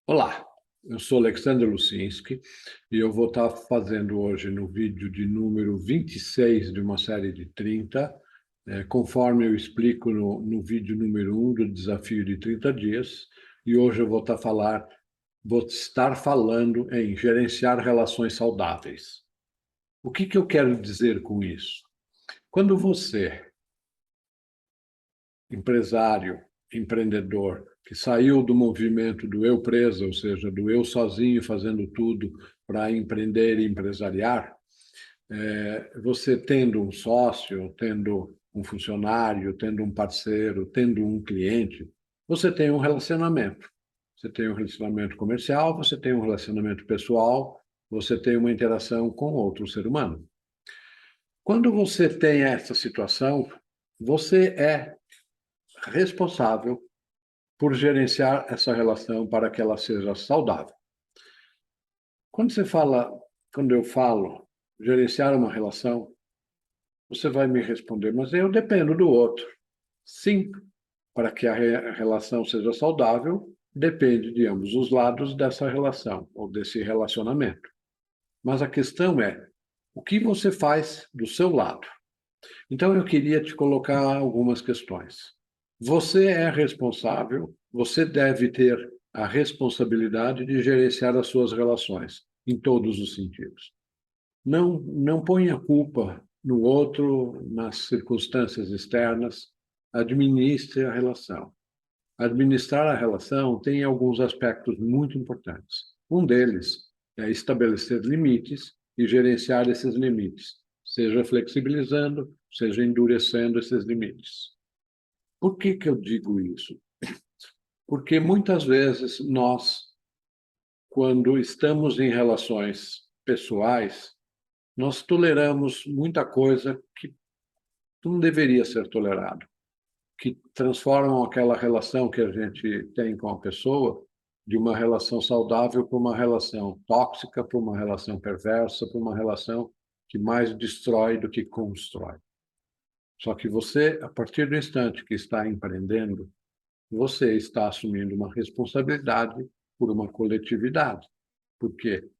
Olá, eu sou Alexander Lusinski e eu vou estar fazendo hoje no vídeo de número 26 de uma série de 30, conforme eu explico no vídeo número 1 do desafio de 30 dias, e hoje eu vou estar falando em gerenciar relações saudáveis. O que eu quero dizer com isso? Quando você, empresário, empreendedor, que saiu do movimento do eu preso, ou seja, do eu sozinho fazendo tudo para empreender e empresariar, você tendo um sócio, tendo um funcionário, tendo um parceiro, tendo um cliente, você tem um relacionamento. Você tem um relacionamento comercial, você tem um relacionamento pessoal, você tem uma interação com outro ser humano. Quando você tem essa situação, você é responsável por gerenciar essa relação para que ela seja saudável. Quando eu falo gerenciar uma relação, você vai me responder, mas eu dependo do outro. Sim, para que a relação seja saudável, depende de ambos os lados dessa relação ou desse relacionamento. Mas a questão é, o que você faz do seu lado? Então eu queria te colocar algumas questões. Você é responsável, você deve ter a responsabilidade de gerenciar as suas relações, em todos os sentidos. Não ponha a culpa no outro, nas circunstâncias externas, administre a relação. Administrar a relação tem alguns aspectos muito importantes. Um deles é estabelecer limites e gerenciar esses limites, seja flexibilizando, seja endurecendo esses limites. Por que eu digo isso? Porque muitas vezes nós, quando estamos em relações pessoais, nós toleramos muita coisa que não deveria ser tolerado, que transformam aquela relação que a gente tem com a pessoa de uma relação saudável para uma relação tóxica, para uma relação perversa, para uma relação que mais destrói do que constrói. Só que você, a partir do instante que está empreendendo, você está assumindo uma responsabilidade por uma coletividade. Porque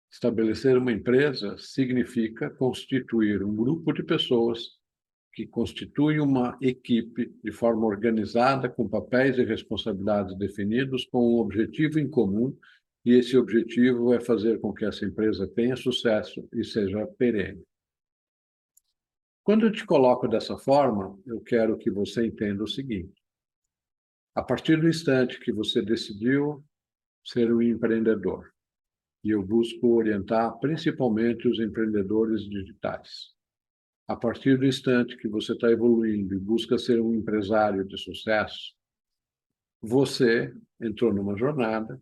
estabelecer uma empresa significa constituir um grupo de pessoas que constituem uma equipe de forma organizada, com papéis e responsabilidades definidos, com um objetivo em comum, e esse objetivo é fazer com que essa empresa tenha sucesso e seja perene. Quando eu te coloco dessa forma, eu quero que você entenda o seguinte: a partir do instante que você decidiu ser um empreendedor, e eu busco orientar principalmente os empreendedores digitais, a partir do instante que você está evoluindo e busca ser um empresário de sucesso, você entrou numa jornada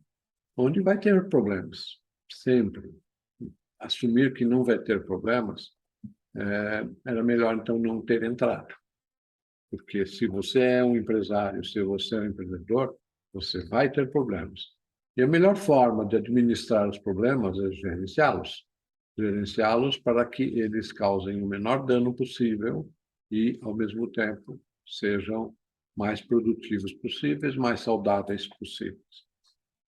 onde vai ter problemas, sempre. Assumir que não vai ter problemas, era melhor então não ter entrado. Porque se você é um empresário, se você é um empreendedor, você vai ter problemas. E a melhor forma de administrar os problemas é gerenciá-los. Gerenciá-los para que eles causem o menor dano possível e, ao mesmo tempo, sejam mais produtivos possíveis, mais saudáveis possíveis.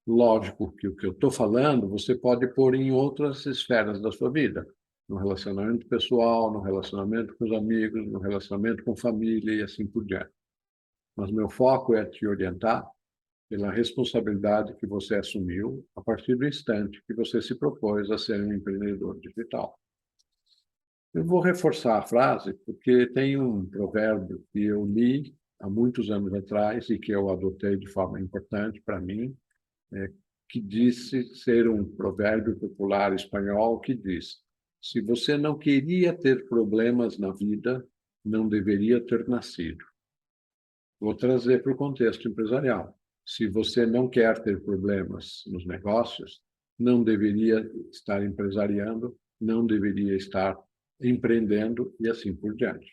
Lógico que o que eu estou falando, você pode pôr em outras esferas da sua vida, no relacionamento pessoal, no relacionamento com os amigos, no relacionamento com família e assim por diante. Mas meu foco é te orientar pela responsabilidade que você assumiu a partir do instante que você se propôs a ser um empreendedor digital. Eu vou reforçar a frase porque tem um provérbio que eu li há muitos anos atrás e que eu adotei de forma importante para mim, que disse ser um provérbio popular espanhol que diz: se você não queria ter problemas na vida, não deveria ter nascido. Vou trazer para o contexto empresarial. Se você não quer ter problemas nos negócios, não deveria estar empresariando, não deveria estar empreendendo e assim por diante.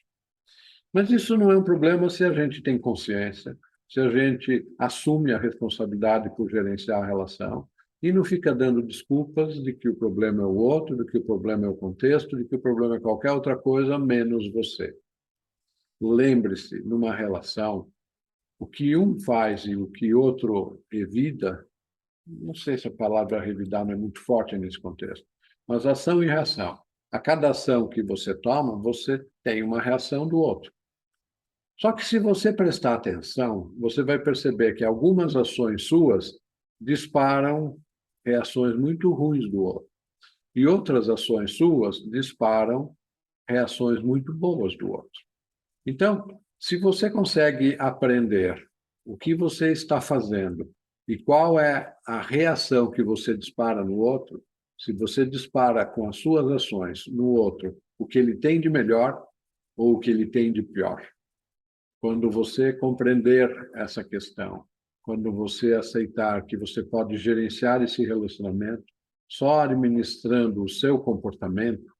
Mas isso não é um problema se a gente tem consciência, se a gente assume a responsabilidade por gerenciar a relação e não fica dando desculpas de que o problema é o outro, de que o problema é o contexto, de que o problema é qualquer outra coisa, menos você. Lembre-se, numa relação, o que um faz e o que outro evita não sei se a palavra revidar não é muito forte nesse contexto, mas ação e reação. A cada ação que você toma, você tem uma reação do outro. Só que se você prestar atenção, você vai perceber que algumas ações suas disparam reações muito ruins do outro. E outras ações suas disparam reações muito boas do outro. Então, se você consegue aprender o que você está fazendo e qual é a reação que você dispara no outro, se você dispara com as suas ações no outro o que ele tem de melhor ou o que ele tem de pior. Quando você compreender essa questão, quando você aceitar que você pode gerenciar esse relacionamento só administrando o seu comportamento,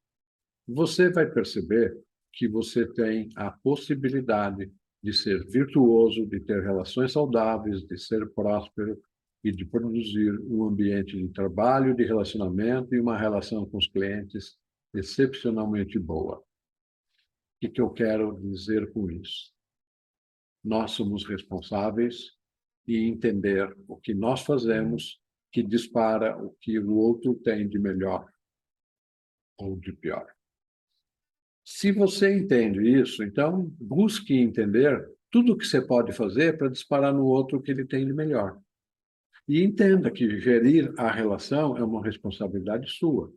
você vai perceber que você tem a possibilidade de ser virtuoso, de ter relações saudáveis, de ser próspero e de produzir um ambiente de trabalho, de relacionamento e uma relação com os clientes excepcionalmente boa. O que eu quero dizer com isso? Nós somos responsáveis e entender o que nós fazemos que dispara o que o outro tem de melhor ou de pior. Se você entende isso, então busque entender tudo o que você pode fazer para disparar no outro o que ele tem de melhor. E entenda que gerir a relação é uma responsabilidade sua.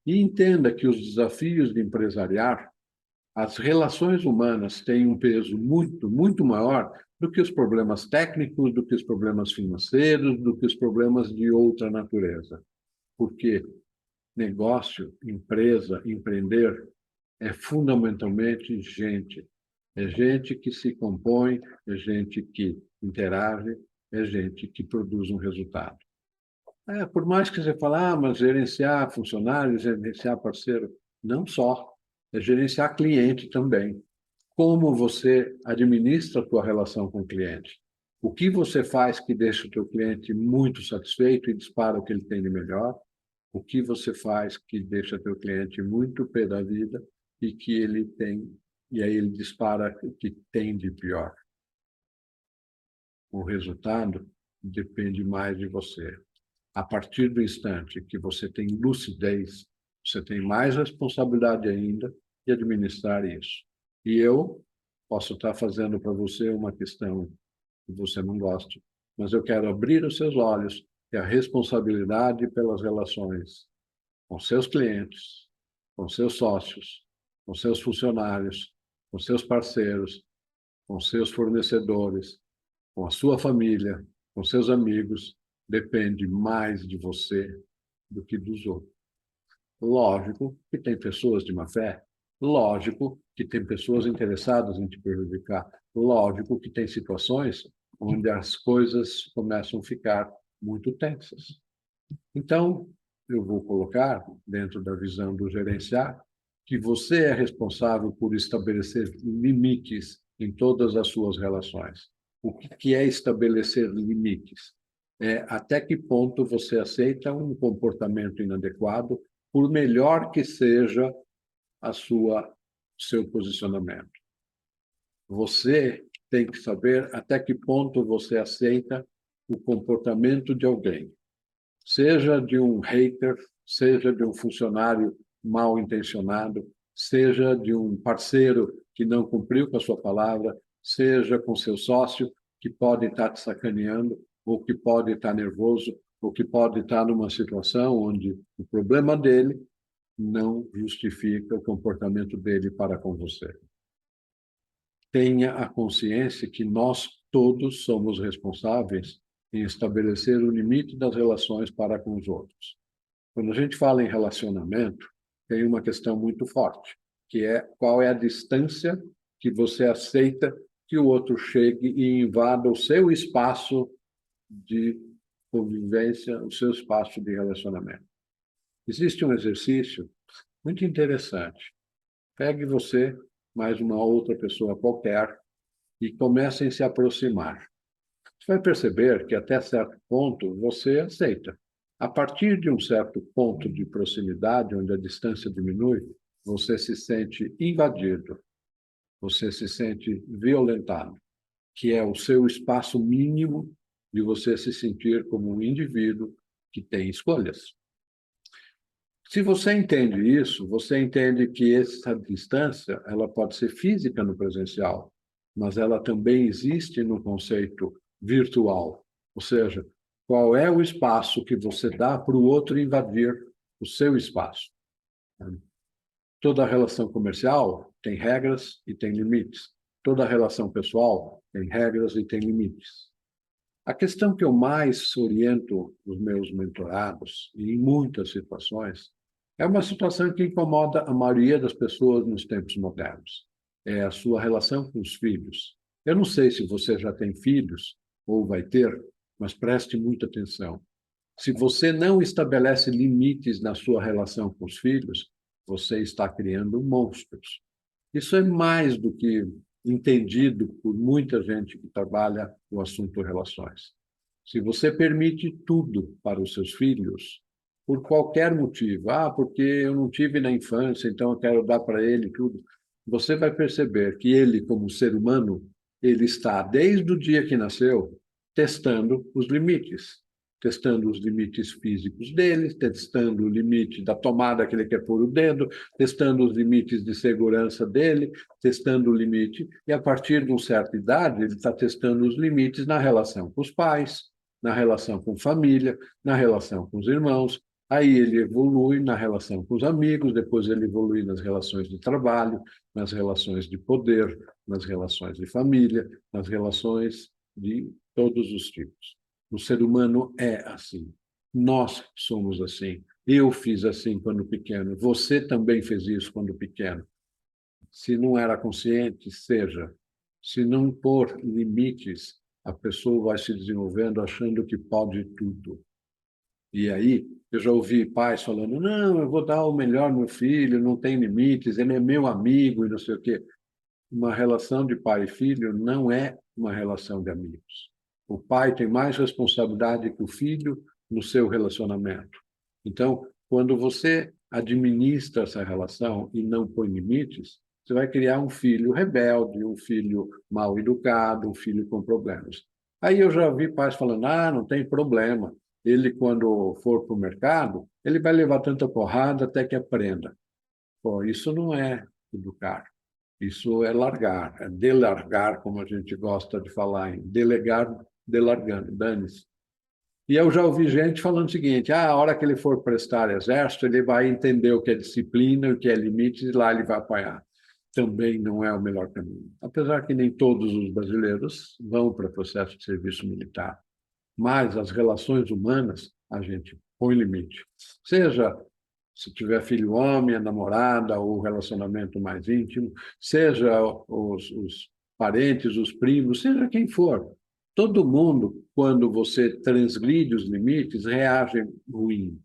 E entenda que os desafios de empresariar, as relações humanas têm um peso muito, muito maior do que os problemas técnicos, do que os problemas financeiros, do que os problemas de outra natureza. Porque negócio, empresa, empreender é fundamentalmente gente. É gente que se compõe, é gente que interage, é gente que produz um resultado. Por mais que você fale, mas gerenciar funcionários, gerenciar parceiro, não só. É gerenciar cliente também. Como você administra a tua relação com o cliente? O que você faz que deixa o teu cliente muito satisfeito e dispara o que ele tem de melhor? O que você faz que deixa teu cliente muito pé da vida e que ele tem, e aí ele dispara o que tem de pior? O resultado depende mais de você. A partir do instante que você tem lucidez, você tem mais responsabilidade ainda de administrar isso. E eu posso estar fazendo para você uma questão que você não gosta, mas eu quero abrir os seus olhos e a responsabilidade pelas relações com seus clientes, com seus sócios, com seus funcionários, com seus parceiros, com seus fornecedores, com a sua família, com seus amigos, depende mais de você do que dos outros. Lógico que tem pessoas de má fé, lógico que tem pessoas interessadas em te prejudicar, lógico que tem situações onde as coisas começam a ficar muito tensas. Então, eu vou colocar, dentro da visão do gerenciar, que você é responsável por estabelecer limites em todas as suas relações. O que é estabelecer limites? É até que ponto você aceita um comportamento inadequado, por melhor que seja seu posicionamento. Você tem que saber até que ponto você aceita o comportamento de alguém, seja de um hater, seja de um funcionário mal intencionado, seja de um parceiro que não cumpriu com a sua palavra, seja com seu sócio que pode estar te sacaneando, ou que pode estar nervoso, ou que pode estar numa situação onde o problema dele não justifica o comportamento dele para com você. Tenha a consciência que nós todos somos responsáveis em estabelecer o limite das relações para com os outros. Quando a gente fala em relacionamento, tem uma questão muito forte, que é qual é a distância que você aceita que o outro chegue e invada o seu espaço de convivência, o seu espaço de relacionamento. Existe um exercício muito interessante. Pegue você, mais uma outra pessoa qualquer, e comecem a se aproximar. Você vai perceber que até certo ponto você aceita. A partir de um certo ponto de proximidade, onde a distância diminui, você se sente invadido, você se sente violentado, que é o seu espaço mínimo de você se sentir como um indivíduo que tem escolhas. Se você entende isso, você entende que essa distância ela pode ser física no presencial, mas ela também existe no conceito virtual. Ou seja, qual é o espaço que você dá para o outro invadir o seu espaço? Toda relação comercial tem regras e tem limites. Toda relação pessoal tem regras e tem limites. A questão que eu mais oriento os meus mentorados, e em muitas situações, é uma situação que incomoda a maioria das pessoas nos tempos modernos. É a sua relação com os filhos. Eu não sei se você já tem filhos ou vai ter, mas preste muita atenção. Se você não estabelece limites na sua relação com os filhos, você está criando monstros. Isso é mais do que entendido por muita gente que trabalha o assunto relações. Se você permite tudo para os seus filhos, por qualquer motivo, porque eu não tive na infância, então eu quero dar para ele tudo, você vai perceber que ele, como ser humano, ele está, desde o dia que nasceu, testando os limites físicos dele, testando o limite da tomada que ele quer pôr o dedo, testando os limites de segurança dele, testando o limite, e a partir de uma certa idade, ele está testando os limites na relação com os pais, na relação com família, na relação com os irmãos, aí ele evolui na relação com os amigos, depois ele evolui nas relações de trabalho, nas relações de poder, nas relações de família, nas relações de todos os tipos. O ser humano é assim. Nós somos assim. Eu fiz assim quando pequeno. Você também fez isso quando pequeno. Se não era consciente, seja. Se não pôr limites, a pessoa vai se desenvolvendo achando que pode tudo. E aí, eu já ouvi pais falando, não, eu vou dar o melhor ao meu filho, não tem limites, ele é meu amigo e não sei o quê. Uma relação de pai e filho não é uma relação de amigos. O pai tem mais responsabilidade que o filho no seu relacionamento. Então, quando você administra essa relação e não põe limites, você vai criar um filho rebelde, um filho mal educado, um filho com problemas. Aí eu já vi pais falando, não tem problema. Ele, quando for para o mercado, ele vai levar tanta porrada até que aprenda. Pô, isso não é educar. Isso é largar, é delargar, como a gente gosta de falar, em delegar, delargando, dane-se. E eu já ouvi gente falando o seguinte, a hora que ele for prestar exército, ele vai entender o que é disciplina, o que é limite, e lá ele vai apanhar. Também não é o melhor caminho. Apesar que nem todos os brasileiros vão para o processo de serviço militar. Mas as relações humanas, a gente põe limite. Seja se tiver filho homem, a namorada, ou relacionamento mais íntimo, seja os parentes, os primos, seja quem for. Todo mundo, quando você transgride os limites, reage ruim.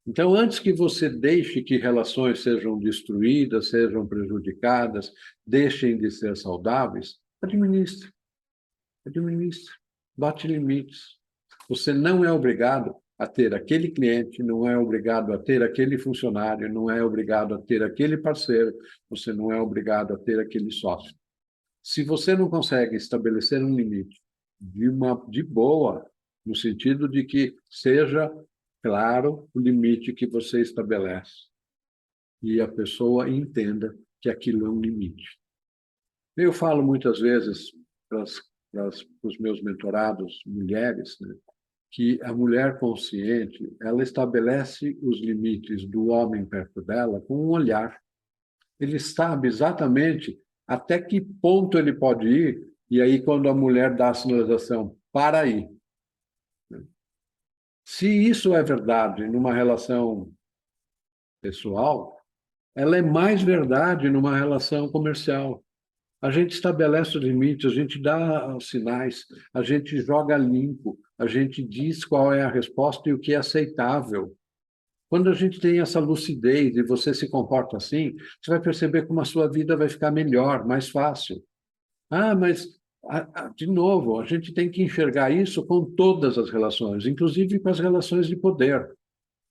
Então, antes que você deixe que relações sejam destruídas, sejam prejudicadas, deixem de ser saudáveis, administre, administre, bote limites. Você não é obrigado a ter aquele cliente, não é obrigado a ter aquele funcionário, não é obrigado a ter aquele parceiro, você não é obrigado a ter aquele sócio. Se você não consegue estabelecer um limite de boa, no sentido de que seja claro o limite que você estabelece e a pessoa entenda que aquilo é um limite. Eu falo muitas vezes para os meus mentorados, mulheres, né, que a mulher consciente, ela estabelece os limites do homem perto dela com um olhar. Ele sabe exatamente até que ponto ele pode ir, e aí quando a mulher dá a sinalização, para aí. Se isso é verdade numa relação pessoal, ela é mais verdade numa relação comercial. A gente estabelece os limites, a gente dá os sinais, a gente joga limpo, a gente diz qual é a resposta e o que é aceitável. Quando a gente tem essa lucidez e você se comporta assim, você vai perceber como a sua vida vai ficar melhor, mais fácil. Mas, de novo, a gente tem que enxergar isso com todas as relações, inclusive com as relações de poder.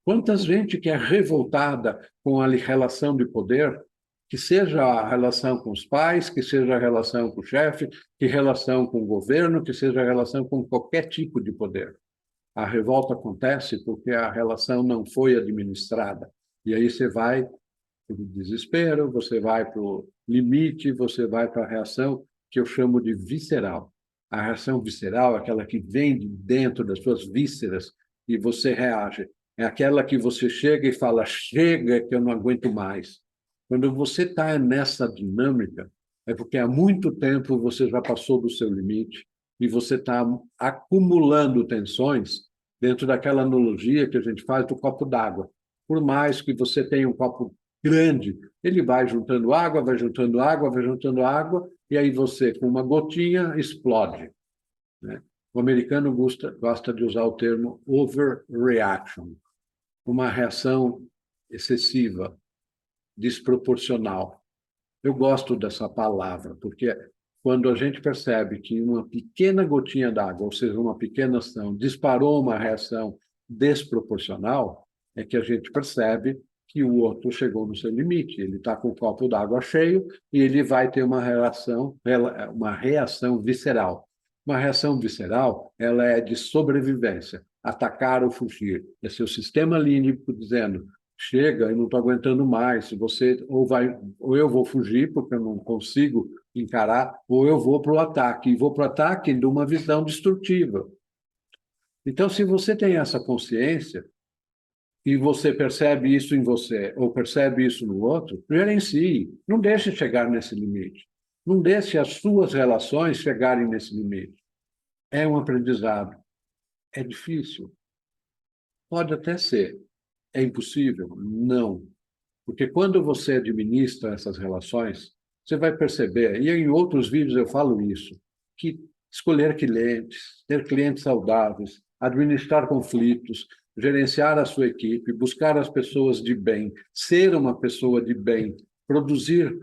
Quantas gente que é revoltada com a relação de poder Que seja a relação com os pais, que seja a relação com o chefe, que relação com o governo, que seja a relação com qualquer tipo de poder. A revolta acontece porque a relação não foi administrada. E aí você vai para o desespero, você vai para o limite, você vai para a reação que eu chamo de visceral. A reação visceral é aquela que vem de dentro das suas vísceras e você reage. É aquela que você chega e fala, chega que eu não aguento mais. Quando você está nessa dinâmica, é porque há muito tempo você já passou do seu limite e você está acumulando tensões dentro daquela analogia que a gente faz do copo d'água. Por mais que você tenha um copo grande, ele vai juntando água, vai juntando água, vai juntando água, e aí você, com uma gotinha, explode. Né? O americano gosta de usar o termo overreaction, uma reação excessiva, desproporcional. Eu gosto dessa palavra, porque quando a gente percebe que uma pequena gotinha d'água, ou seja, uma pequena ação, disparou uma reação desproporcional, é que a gente percebe que o outro chegou no seu limite. Ele está com o copo d'água cheio e ele vai ter uma reação visceral. Uma reação visceral, ela é de sobrevivência, atacar ou fugir. É seu sistema límbico dizendo, chega, eu não estou aguentando mais. Você ou eu vou fugir porque eu não consigo encarar, ou eu vou para o ataque. E vou para o ataque de uma visão destrutiva. Então, se você tem essa consciência e você percebe isso em você ou percebe isso no outro, gerencie. Não deixe chegar nesse limite. Não deixe as suas relações chegarem nesse limite. É um aprendizado. É difícil. Pode até ser. É impossível? Não. Porque quando você administra essas relações, você vai perceber, e em outros vídeos eu falo isso, que escolher clientes, ter clientes saudáveis, administrar conflitos, gerenciar a sua equipe, buscar as pessoas de bem, ser uma pessoa de bem, produzir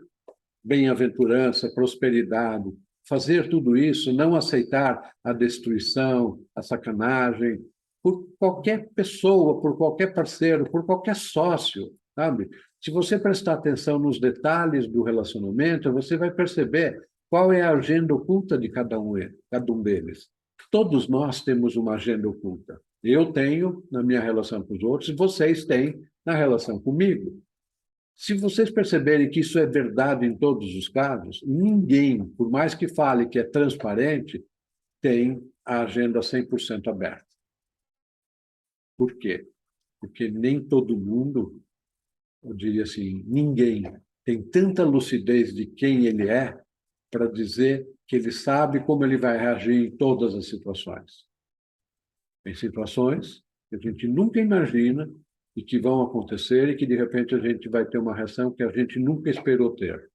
bem-aventurança, prosperidade, fazer tudo isso, não aceitar a destruição, a sacanagem, por qualquer pessoa, por qualquer parceiro, por qualquer sócio, sabe? Se você prestar atenção nos detalhes do relacionamento, você vai perceber qual é a agenda oculta de cada um deles. Todos nós temos uma agenda oculta. Eu tenho na minha relação com os outros, e vocês têm na relação comigo. Se vocês perceberem que isso é verdade em todos os casos, ninguém, por mais que fale que é transparente, tem a agenda 100% aberta. Por quê? Porque nem todo mundo, eu diria assim, ninguém tem tanta lucidez de quem ele é para dizer que ele sabe como ele vai reagir em todas as situações. Tem situações que a gente nunca imagina e que vão acontecer e que, de repente, a gente vai ter uma reação que a gente nunca esperou ter.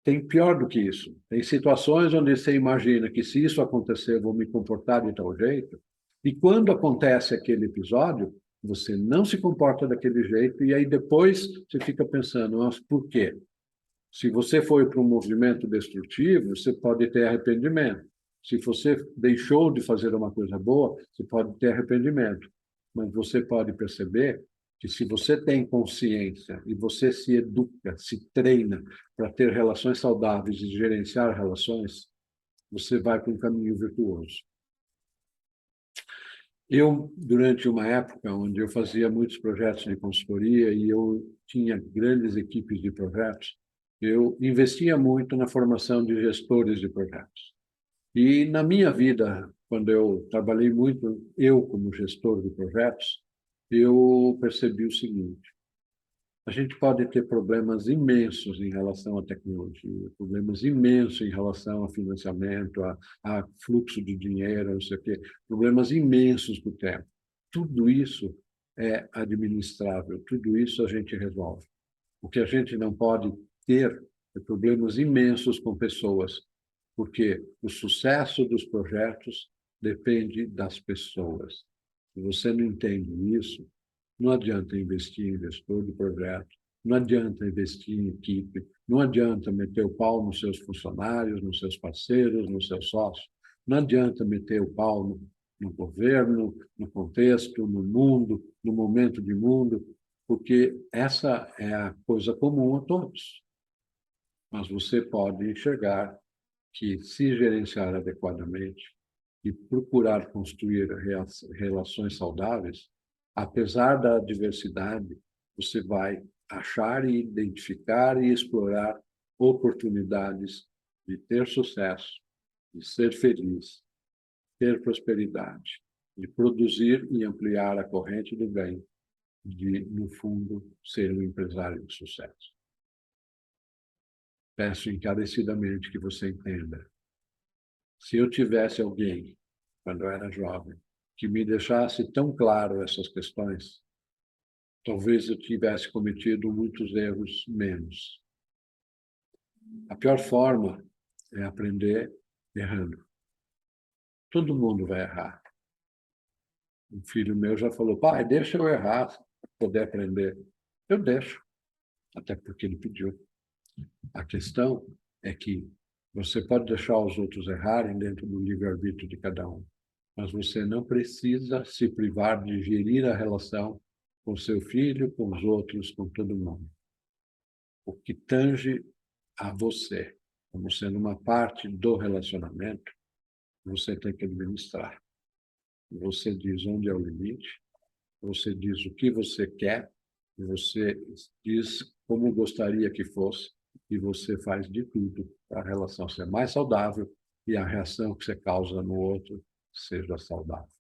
Tem pior do que isso. Tem situações onde você imagina que, se isso acontecer, eu vou me comportar de tal jeito, e quando acontece aquele episódio, você não se comporta daquele jeito, e aí depois você fica pensando, nossa, por quê? Se você foi para um movimento destrutivo, você pode ter arrependimento. Se você deixou de fazer uma coisa boa, você pode ter arrependimento. Mas você pode perceber que, se você tem consciência e você se educa, se treina para ter relações saudáveis e gerenciar relações, você vai para um caminho virtuoso. Eu, durante uma época onde eu fazia muitos projetos de consultoria e eu tinha grandes equipes de projetos, eu investia muito na formação de gestores de projetos. E na minha vida, quando eu trabalhei muito, eu como gestor de projetos, eu percebi o seguinte: a gente pode ter problemas imensos em relação à tecnologia, problemas imensos em relação a financiamento, a fluxo de dinheiro, não sei o quê, problemas imensos do tempo. Tudo isso é administrável, tudo isso a gente resolve. O que a gente não pode ter é problemas imensos com pessoas, porque o sucesso dos projetos depende das pessoas. Se você não entende isso, não adianta investir em gestor de projeto, não adianta investir em equipe, não adianta meter o pau nos seus funcionários, nos seus parceiros, nos seus sócios, não adianta meter o pau no governo, no contexto, no mundo, no momento de mundo, porque essa é a coisa comum a todos. Mas você pode enxergar que, se gerenciar adequadamente e procurar construir relações saudáveis, apesar da adversidade, você vai achar e identificar e explorar oportunidades de ter sucesso, de ser feliz, ter prosperidade, de produzir e ampliar a corrente do bem, de, no fundo, ser um empresário de sucesso. Peço encarecidamente que você entenda. Se eu tivesse alguém, quando eu era jovem, que me deixasse tão claro essas questões, talvez eu tivesse cometido muitos erros menos. A pior forma é aprender errando. Todo mundo vai errar. Um filho meu já falou, pai, deixa eu errar para poder aprender. Eu deixo, até porque ele pediu. A questão é que você pode deixar os outros errarem dentro do livre-arbítrio de cada um, mas você não precisa se privar de gerir a relação com seu filho, com os outros, com todo mundo. O que tange a você, como sendo uma parte do relacionamento, você tem que administrar. Você diz onde é o limite, você diz o que você quer, você diz como gostaria que fosse, e você faz de tudo para a relação ser mais saudável e a reação que você causa no outro seja saudável.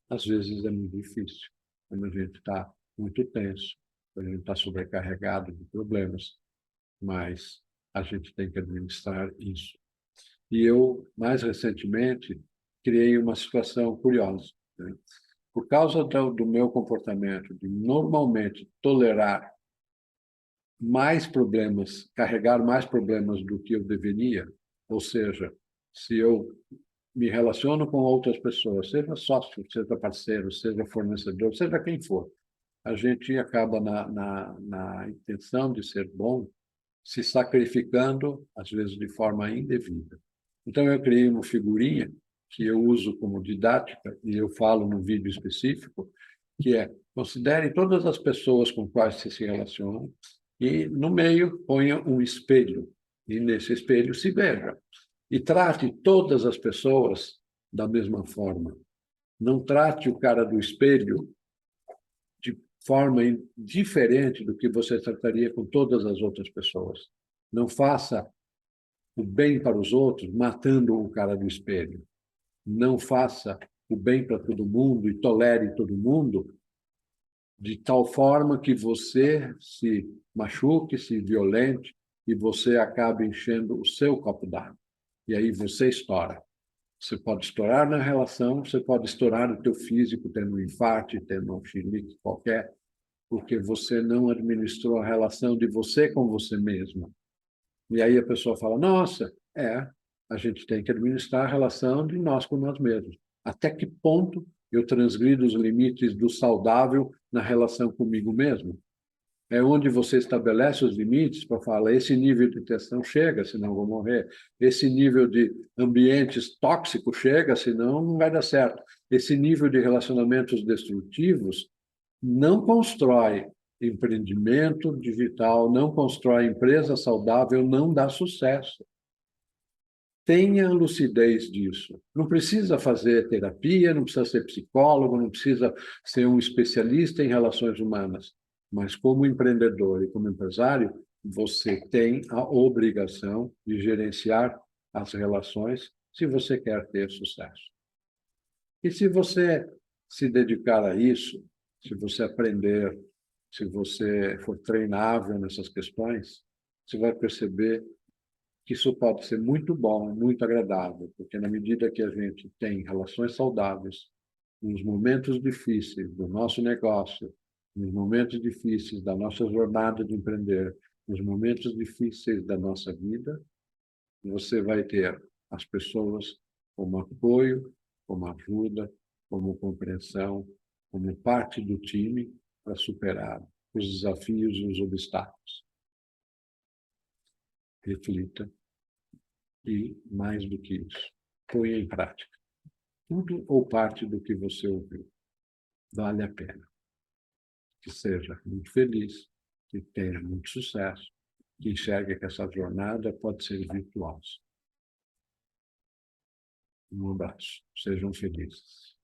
Às vezes é muito difícil, quando a gente está muito tenso, quando a gente está sobrecarregado de problemas, mas a gente tem que administrar isso. E eu, mais recentemente, criei uma situação curiosa, né? Por causa do meu comportamento de normalmente tolerar mais problemas, carregar mais problemas do que eu deveria, ou seja, se eu me relaciono com outras pessoas, seja sócio, seja parceiro, seja fornecedor, seja quem for, a gente acaba na intenção de ser bom, se sacrificando, às vezes de forma indevida. Então, eu criei uma figurinha que eu uso como didática, e eu falo num vídeo específico, que é, considere todas as pessoas com quais você se relaciona e, no meio, ponha um espelho. E, nesse espelho, se veja. E trate todas as pessoas da mesma forma. Não trate o cara do espelho de forma diferente do que você trataria com todas as outras pessoas. Não faça o bem para os outros matando o cara do espelho. Não faça o bem para todo mundo e tolere todo mundo de tal forma que você se machuque, se violente e você acabe enchendo o seu copo d'água. E aí você estoura. Você pode estourar na relação, você pode estourar no teu físico, tendo um infarto, tendo um chilique qualquer, porque você não administrou a relação de você com você mesma. E aí a pessoa fala, nossa, a gente tem que administrar a relação de nós com nós mesmos. Até que ponto eu transgrido os limites do saudável na relação comigo mesmo? É onde você estabelece os limites para falar, esse nível de tensão chega, senão eu vou morrer. Esse nível de ambientes tóxicos chega, senão não vai dar certo. Esse nível de relacionamentos destrutivos não constrói empreendimento digital, não constrói empresa saudável, não dá sucesso. Tenha lucidez disso. Não precisa fazer terapia, não precisa ser psicólogo, não precisa ser um especialista em relações humanas. Mas, como empreendedor e como empresário, você tem a obrigação de gerenciar as relações se você quer ter sucesso. E se você se dedicar a isso, se você aprender, se você for treinável nessas questões, você vai perceber que isso pode ser muito bom, muito agradável, porque na medida que a gente tem relações saudáveis, nos momentos difíceis do nosso negócio, nos momentos difíceis da nossa jornada de empreender, nos momentos difíceis da nossa vida, você vai ter as pessoas como apoio, como ajuda, como compreensão, como parte do time para superar os desafios e os obstáculos. Reflita e, mais do que isso, ponha em prática. Tudo ou parte do que você ouviu vale a pena. Que seja muito feliz, que tenha muito sucesso que enxergue que essa jornada pode ser virtuosa. Um abraço. Sejam felizes.